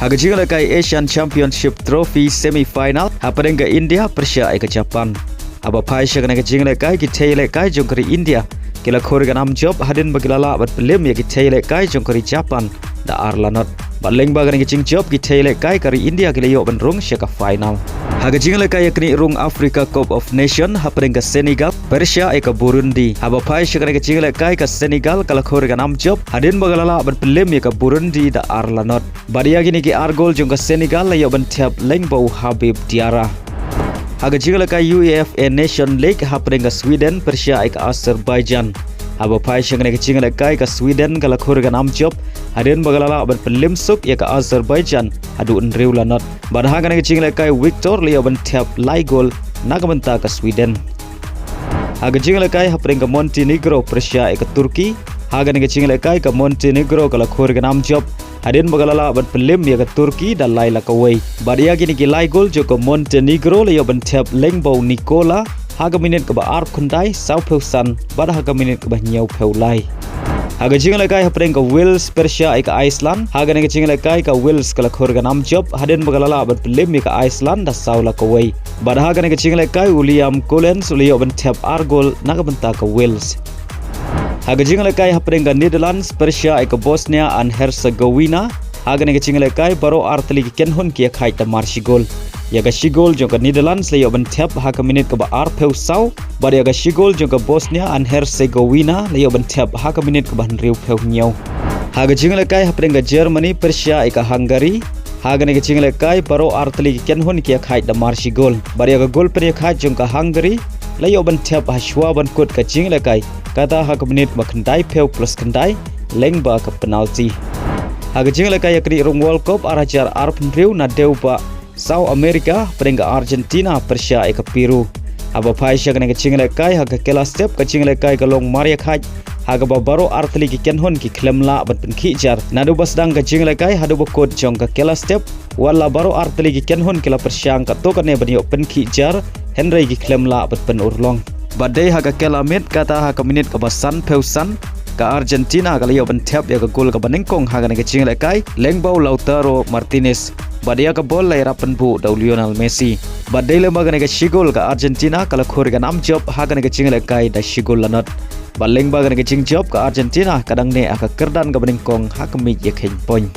Haga jingle kai Asian Championship Trophy semi-final hapadeng ke India Persia ke Japan. Aba pai syakana ke jingle kai ki tayle kai jongkari India. Kila khori ganam job hadin bagilala bat pelim ya ki tayle kai jongkari Japan da arlanot. Bat Lyngba kan ke jing job ki tayle kai kari India kila yo benrung syaka final. Haga jingle kai yakni rung Africa Cup of Nation hapadeng ke Senegal Persia ke Burundi. Aba pai syakana ke jingle kai ke Senegal kala khori ganam job hadin bagilala bat pelim ya ke Burundi da arlanot. Badia gini ki argol jongka Senegal la yo bentiap Lyngba Habib Diarra. Haga jingle kai UEFA Nation League hapadeng ke Sweden Persia ke Azerbaijan. Aba pai syakana ke jingle kai ke Sweden kala khori ganam job hadin bagalala ban pelim suk ya ke Azerbaijan adu unriu lanot. Badha kana ke jingle kai Victor leo bentiap lai gol nagamenta ke Sweden. Haga jingle kai hapadeng ke Montenegro Persia ke Turki. Haga ke jingle kai ke Montenegro kala khori ganam job hadin bagalala ban pelim ya ke Turki dan lai la kawai. Badia gini ki lai gol joko Montenegro leo bentiap Lyngba Nicola. Haga minit ke ba Arab kundai sau peusan pada haga minit ke ba nyau peulai. Haga jingle kai hapadeng ke Wales Persia ke Iceland. Haga ke jingle kai ke Wales kala khori ganam job hadin bagalala ban pelim ya ke Iceland da sau la kawai. Pada haga ke jingle kai William Collins leo bentiap argol naga benta ke Wales. Haga jingle kai hapadeng ke Netherlands Persia ke Bosnia and Herzegovina. Haga ke jingle kai baro artli ki kenhon ki khai ta marshi gol. Ya ga shigol jongka Netherlands leo bentiap haga minit ke ba ar peu sau. Bar ya ga shigol jongka Bosnia and Herzegovina leo bentiap haga minit ke ba riu peu nyau. Haga jingle kai hapadeng ke Germany Persia ke Hungary. Haga ke jingle kai baro artli ki kenhon ki khai ta marshi gol. Bar ya ga gol per khai jongka Hungary leo bentiap haswa ban kut ke jingle kai kata haga minit ba kendai peu plus kendai Lyngba ke penalti. Haga jingle kai yakni rung World Cup arajar Arab riu na deuba South America pedeng ke Argentina Persia ke Peru. Aba pai syakana ke jingle kai haga kela step ke jingle kai ke long Maria khai haga babaro artli ki kenhon ki klemla ban penkijar nadu basdang ke jingle kai hadu bokot jong ke kela step wala baro artli ki kenhon kela persyang ka tokane banyo penkijar Henry ki klemla ban pen urlong. Badai haga kela mit kata haga minit ke basan peusan ke Argentina kala yo bentiap ya ke gol ke banengkong haga ke jingle kai Lyngba Lautaro Martinez. Badia ke bol lai rapen bu da Lionel Messi. Badai lembaga ke shigol ke Argentina kala khori ke nam job haga ke jingle kai da shigol lanot. Baleng baga ke jing job ke Argentina kadang ne aka kerdan ke banengkong hakemi ye khen point.